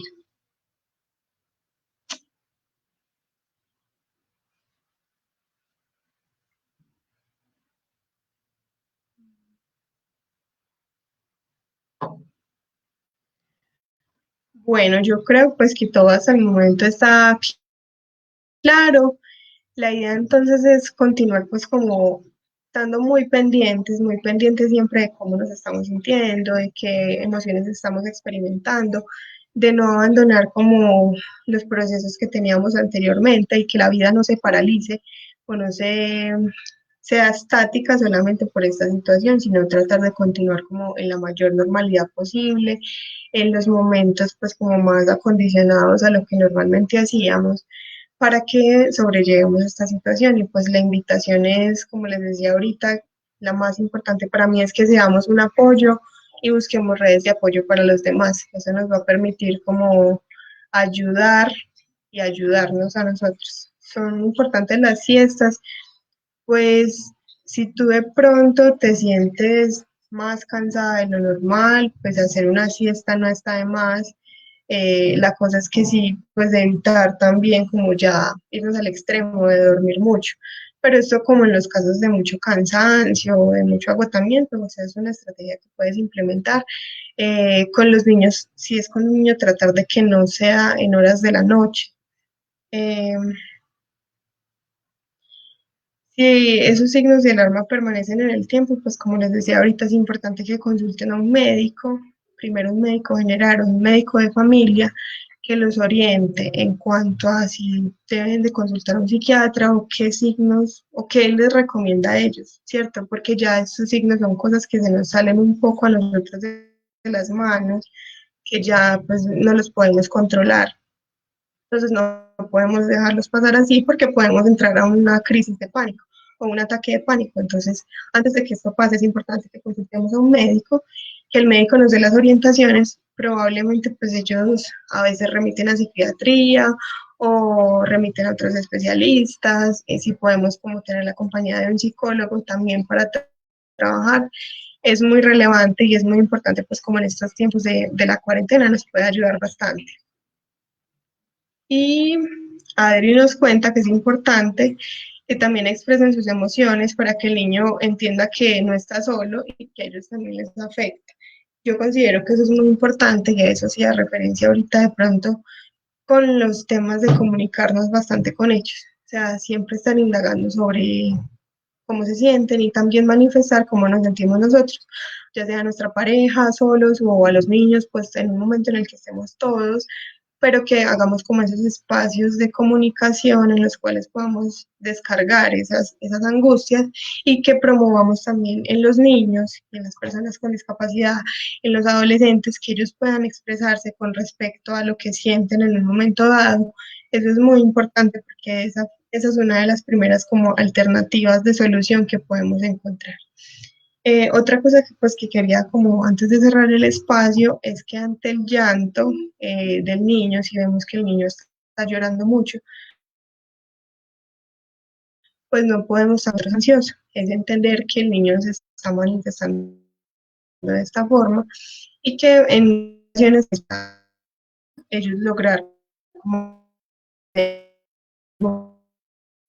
Bueno, yo creo pues que todo hasta el momento está claro. La idea entonces es continuar pues como estando muy pendientes siempre de cómo nos estamos sintiendo, de qué emociones estamos experimentando, de no abandonar como los procesos que teníamos anteriormente y que la vida no se paralice o no sea estática solamente por esta situación, sino tratar de continuar como en la mayor normalidad posible, en los momentos pues como más acondicionados a lo que normalmente hacíamos para que sobrellevemos esta situación. Y pues la invitación es, como les decía ahorita, la más importante para mí es que seamos un apoyo y busquemos redes de apoyo para los demás. Eso nos va a permitir como ayudar y ayudarnos a nosotros. Son importantes las siestas, pues si tú de pronto te sientes más cansada de lo normal, pues hacer una siesta no está de más. La cosa es que sí, pues de evitar también como ya irnos al extremo de dormir mucho. Pero esto como en los casos de mucho cansancio o de mucho agotamiento, o sea, es una estrategia que puedes implementar. Con los niños, si es con un niño, tratar de que no sea en horas de la noche. Eh, Si esos signos de alarma permanecen en el tiempo, pues como les decía ahorita, es importante que consulten a un médico, primero un médico general o un médico de familia, que los oriente en cuanto a si deben de consultar a un psiquiatra o qué signos o qué él les recomienda a ellos, ¿cierto? Porque ya estos signos son cosas que se nos salen un poco a nosotros de las manos, que ya pues no los podemos controlar. Entonces no podemos dejarlos pasar así porque podemos entrar a una crisis de pánico o un ataque de pánico. Entonces, antes de que esto pase, es importante que consultemos a un médico, que el médico nos dé las orientaciones. Probablemente, pues ellos a veces remiten a psiquiatría o remiten a otros especialistas. Si podemos como tener la compañía de un psicólogo también para trabajar, es muy relevante y es muy importante, pues como en estos tiempos de la cuarentena nos puede ayudar bastante. Y Adri nos cuenta que es importante que también expresen sus emociones para que el niño entienda que no está solo y que a ellos también les afecta. Yo considero que eso es muy importante y a eso hacía referencia ahorita de pronto con los temas de comunicarnos bastante con ellos. O sea, siempre están indagando sobre cómo se sienten y también manifestar cómo nos sentimos nosotros, ya sea nuestra pareja, solos o a los niños, pues en un momento en el que estemos todos, pero que hagamos como esos espacios de comunicación en los cuales podamos descargar esas angustias y que promovamos también en los niños y en las personas con discapacidad, en los adolescentes, que ellos puedan expresarse con respecto a lo que sienten en un momento dado. Eso es muy importante porque esa es una de las primeras como alternativas de solución que podemos encontrar. Otra cosa que, pues, que quería como antes de cerrar el espacio es que ante el llanto del niño, si vemos que el niño está llorando mucho, pues no podemos estar ansiosos. Es entender que el niño se está manifestando de esta forma y que en ocasiones ellos lograr como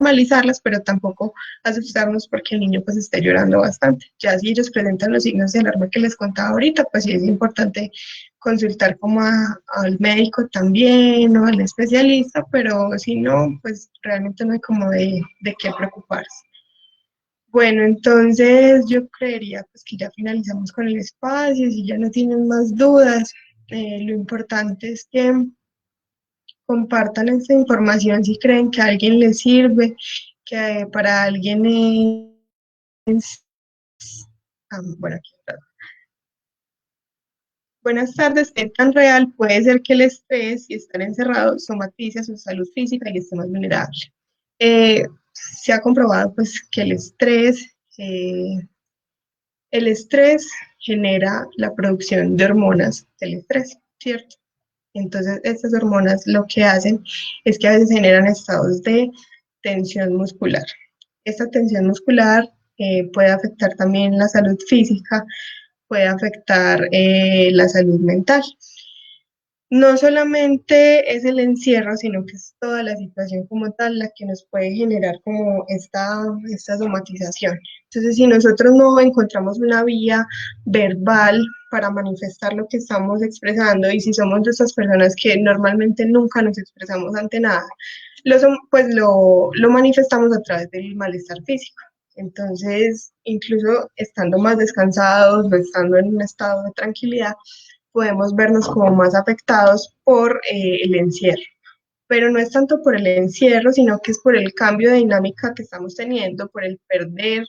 normalizarlas, pero tampoco asustarnos porque el niño pues esté llorando bastante. Ya si ellos presentan los signos de alarma que les contaba ahorita, pues sí es importante consultar como al médico también o al especialista, pero si no, pues realmente no hay como de qué preocuparse. Bueno, entonces yo creería pues que ya finalizamos con el espacio, si ya no tienen más dudas, lo importante es que compartan esta información si creen que a alguien le sirve, que para alguien es... bueno, aquí está. Buenas tardes, ¿qué tan real puede ser que el estrés y estar encerrado somatice su salud física y esté más vulnerable? Se ha comprobado pues que el estrés genera la producción de hormonas del estrés, ¿cierto? Entonces, estas hormonas lo que hacen es que a veces generan estados de tensión muscular. Esta tensión muscular puede afectar también la salud física, puede afectar la salud mental. No solamente es el encierro, sino que es toda la situación como tal la que nos puede generar como esta somatización. Entonces, si nosotros no encontramos una vía verbal para manifestar lo que estamos expresando y si somos de esas personas que normalmente nunca nos expresamos ante nada, pues lo manifestamos a través del malestar físico. Entonces, incluso estando más descansados o estando en un estado de tranquilidad, podemos vernos como más afectados por el encierro. Pero no es tanto por el encierro, sino que es por el cambio de dinámica que estamos teniendo, por el perder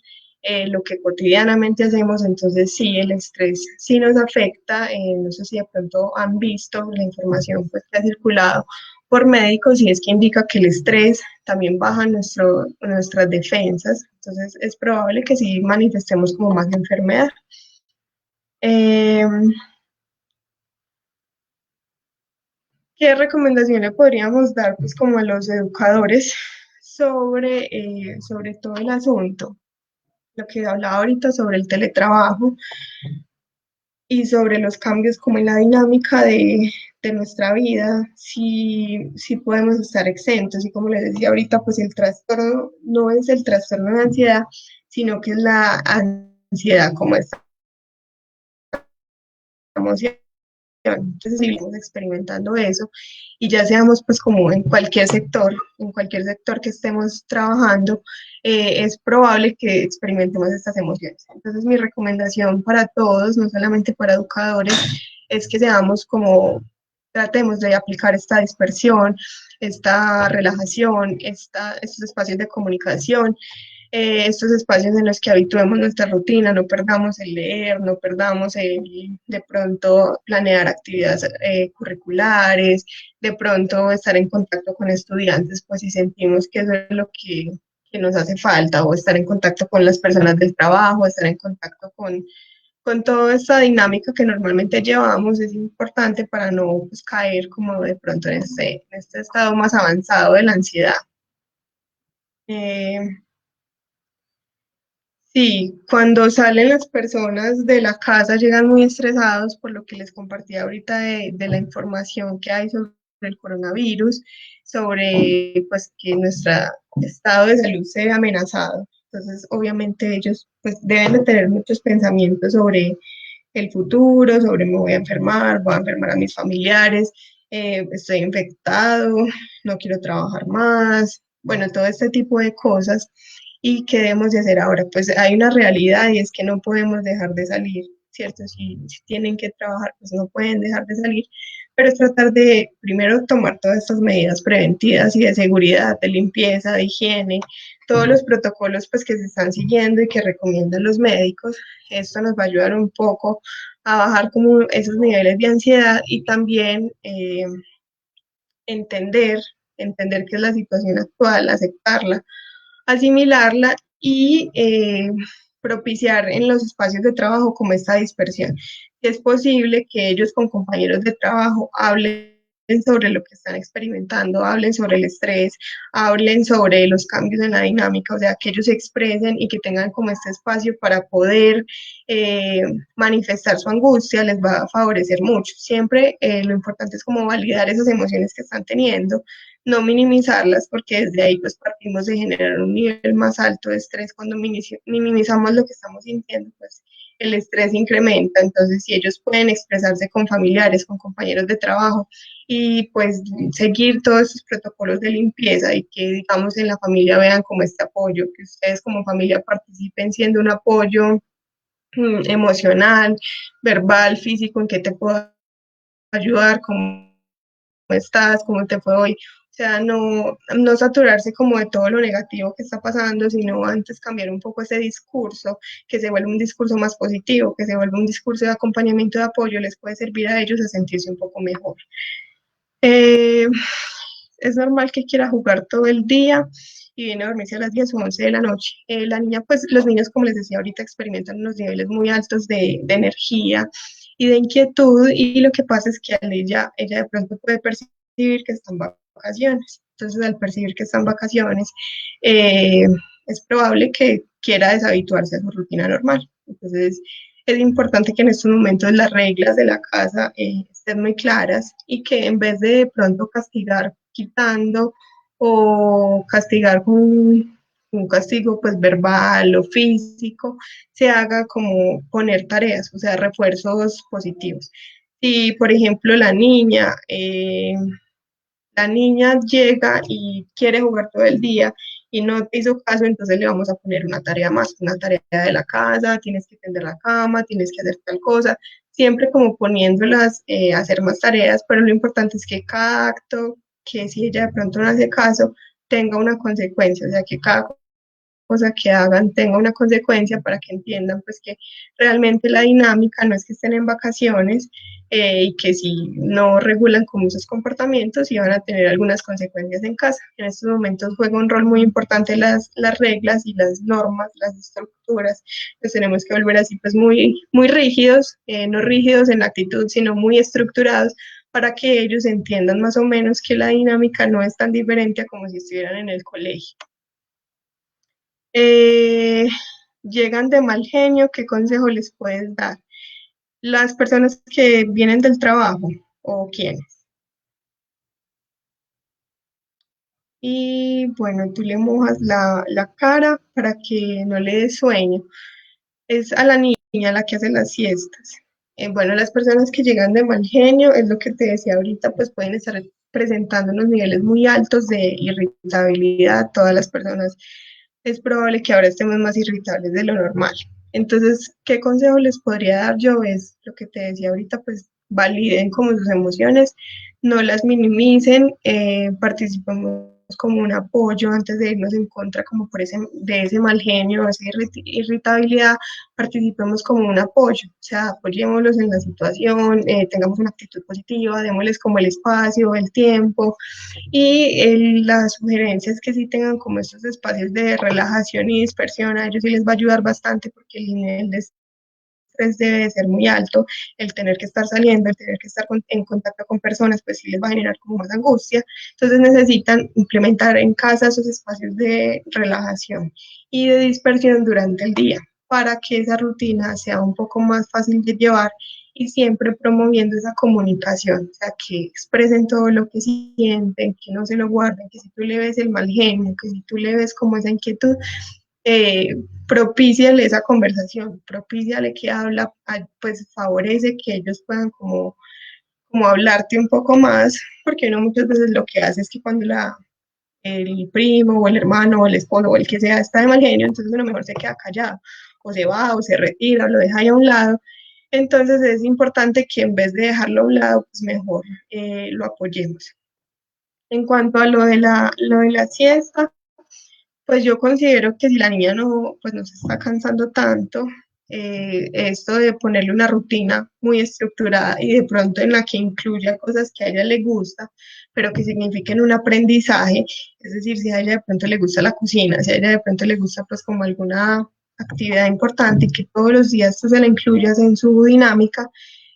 lo que cotidianamente hacemos. Entonces sí, el estrés sí nos afecta. No sé si de pronto han visto la información pues, que ha circulado por médicos y es que indica que el estrés también baja nuestras defensas. Entonces es probable que sí manifestemos como más enfermedad. Eh, ¿Qué recomendación le podríamos dar pues como a los educadores sobre todo el asunto? Lo que hablaba ahorita sobre el teletrabajo y sobre los cambios como en la dinámica de nuestra vida, si podemos estar exentos y como les decía ahorita, pues el trastorno no es el trastorno de ansiedad, sino que es la ansiedad como estamos. Entonces, si seguimos experimentando eso y ya seamos pues como en cualquier sector que estemos trabajando, es probable que experimentemos estas emociones. Entonces, mi recomendación para todos, no solamente para educadores, es que seamos como, tratemos de aplicar esta dispersión, esta relajación, estos espacios de comunicación, estos espacios en los que habituemos nuestra rutina, no perdamos el leer, no perdamos el de pronto planear actividades curriculares, de pronto estar en contacto con estudiantes, pues si sentimos que eso es lo que nos hace falta, o estar en contacto con las personas del trabajo, estar en contacto con toda esta dinámica que normalmente llevamos, es importante para no pues, caer como de pronto en este estado más avanzado de la ansiedad. Eh, Sí, cuando salen las personas de la casa llegan muy estresados por lo que les compartí ahorita de la información que hay sobre el coronavirus, sobre pues que nuestro estado de salud se ve amenazado. Entonces, obviamente ellos pues deben de tener muchos pensamientos sobre el futuro, sobre me voy a enfermar, voy a enfermar a mis familiares, estoy infectado, no quiero trabajar más, bueno, todo este tipo de cosas. ¿Y qué debemos de hacer ahora? Pues hay una realidad y es que no podemos dejar de salir, ¿cierto? Si tienen que trabajar, pues no pueden dejar de salir, pero es tratar de primero tomar todas estas medidas preventivas y de seguridad, de limpieza, de higiene, todos los protocolos pues que se están siguiendo y que recomiendan los médicos. Esto nos va a ayudar un poco a bajar como esos niveles de ansiedad y también entender, entender qué es la situación actual, aceptarla, asimilarla y propiciar en los espacios de trabajo como esta dispersión. Es posible que ellos con compañeros de trabajo hablen sobre lo que están experimentando, hablen sobre el estrés, hablen sobre los cambios en la dinámica, o sea, que ellos se expresen y que tengan como este espacio para poder eh, manifestar su angustia, les va a favorecer mucho. Siempre lo importante es como validar esas emociones que están teniendo, no minimizarlas, porque desde ahí pues partimos de generar un nivel más alto de estrés cuando minimizamos lo que estamos sintiendo, pues el estrés incrementa. Entonces, si ellos pueden expresarse con familiares, con compañeros de trabajo y pues seguir todos esos protocolos de limpieza y que, digamos, en la familia vean como este apoyo, que ustedes como familia participen siendo un apoyo emocional, verbal, físico, en que te puedo ayudar, cómo estás, cómo te fue hoy. O sea, no saturarse como de todo lo negativo que está pasando, sino antes cambiar un poco ese discurso, que se vuelva un discurso más positivo, que se vuelva un discurso de acompañamiento, de apoyo, les puede servir a ellos a sentirse un poco mejor. Eh, es normal que quiera jugar todo el día y viene a dormirse a las 10 o 11 de la noche. La niña, pues los niños, como les decía ahorita, experimentan unos niveles muy altos de energía y de inquietud, y lo que pasa es que ella de pronto puede percibir que están vacaciones. Entonces, al percibir que están vacaciones, eh, es probable que quiera deshabituarse a su rutina normal. Entonces, es importante que en estos momentos las reglas de la casa estén muy claras y que en vez de pronto castigar quitando o castigar con un castigo pues verbal o físico, se haga como poner tareas, o sea, refuerzos positivos. Si, por ejemplo, la niña llega y quiere jugar todo el día y no te hizo caso, entonces le vamos a poner una tarea más, una tarea de la casa, tienes que tender la cama, tienes que hacer tal cosa, siempre como poniéndolas a hacer más tareas, pero lo importante es que cada acto, que si ella de pronto no hace caso, tenga una consecuencia, o sea, que cada cosa que hagan tenga una consecuencia para que entiendan pues que realmente la dinámica no es que estén en vacaciones y que si no regulan como esos comportamientos y van a tener algunas consecuencias en casa. En estos momentos juega un rol muy importante las reglas y las normas, las estructuras. Pues tenemos que volver así pues muy rígidos, no rígidos en la actitud, sino muy estructurados para que ellos entiendan más o menos que la dinámica no es tan diferente a como si estuvieran en el colegio. Eh, llegan de mal genio, ¿qué consejo les puedes dar? Las personas que vienen del trabajo o quiénes. Y bueno, tú le mojas la cara para que no le dé sueño. Es a la niña la que hace las siestas. Bueno, las personas que llegan de mal genio, es lo que te decía ahorita, pues pueden estar presentando unos niveles muy altos de irritabilidad. Todas las personas es probable que ahora estemos más irritables de lo normal. Entonces, ¿qué consejo les podría dar yo? Es lo que te decía ahorita, pues validen como sus emociones, no las minimicen, participemos como un apoyo antes de irnos en contra como de ese mal genio, esa irritabilidad, participemos como un apoyo, o sea, apoyémoslos en la situación, tengamos una actitud positiva, démosles como el espacio, el tiempo, y la sugerencia es que sí tengan como estos espacios de relajación y dispersión. A ellos sí les va a ayudar bastante porque el nivel de estrés debe de ser muy alto. El tener que estar saliendo, el tener que estar en contacto con personas, pues sí les va a generar como más angustia. Entonces necesitan implementar en casa esos espacios de relajación y de dispersión durante el día para que esa rutina sea un poco más fácil de llevar y siempre promoviendo esa comunicación, o sea, que expresen todo lo que sienten, que no se lo guarden, que si tú le ves el mal genio, que si tú le ves como esa inquietud, propíciale esa conversación, propíciale que habla, pues favorece que ellos puedan como hablarte un poco más, porque uno muchas veces lo que hace es que cuando el primo o el hermano o el esposo o el que sea está de mal genio, entonces uno mejor se queda callado, o se va, o se retira, o lo deja ahí a un lado. Entonces es importante que en vez de dejarlo a un lado, pues mejor lo apoyemos. En cuanto a lo de la siesta, pues yo considero que si la niña no, pues no se está cansando tanto, esto de ponerle una rutina muy estructurada y de pronto en la que incluya cosas que a ella le gusta, pero que signifiquen un aprendizaje, es decir, si a ella de pronto le gusta la cocina, si a ella de pronto le gusta pues como alguna actividad importante y que todos los días tú se la incluyas en su dinámica,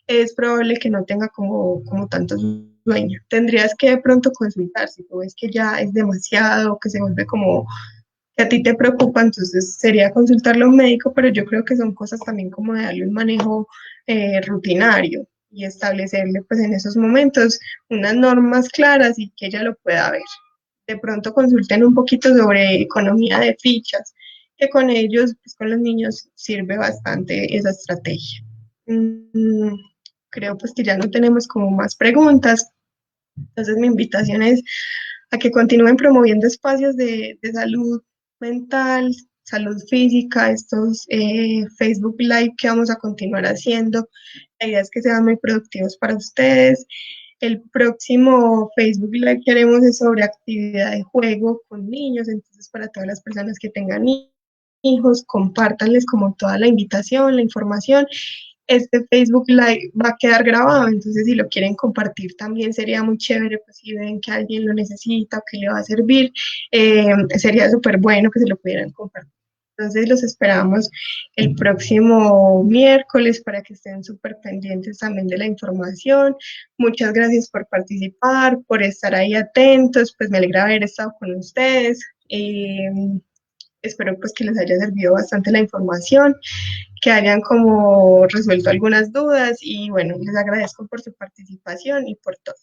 es probable que no tenga como tanto sueño. Tendrías que de pronto consultar si tú ves que ya es demasiado, que se vuelve como que a ti te preocupa, entonces sería consultarlo a un médico, pero yo creo que son cosas también como de darle un manejo rutinario y establecerle pues en esos momentos unas normas claras y que ella lo pueda ver. De pronto consulten un poquito sobre economía de fichas, que con ellos, pues con los niños, sirve bastante esa estrategia. Mm, Creo pues que ya no tenemos como más preguntas, entonces mi invitación es a que continúen promoviendo espacios de salud mental, salud física, estos Facebook Live que vamos a continuar haciendo. La idea es que sean muy productivos para ustedes. El próximo Facebook Live que haremos es sobre actividad de juego con niños, entonces para todas las personas que tengan hijos, compártanles como toda la invitación, la información. Este Facebook Live va a quedar grabado, entonces si lo quieren compartir también sería muy chévere, pues si ven que alguien lo necesita o que le va a servir, sería súper bueno que se lo pudieran compartir. Entonces los esperamos el próximo miércoles para que estén súper pendientes también de la información. Muchas gracias por participar, por estar ahí atentos, pues me alegra haber estado con ustedes. Espero pues que les haya servido bastante la información, que hayan como resuelto algunas dudas y bueno, les agradezco por su participación y por todo.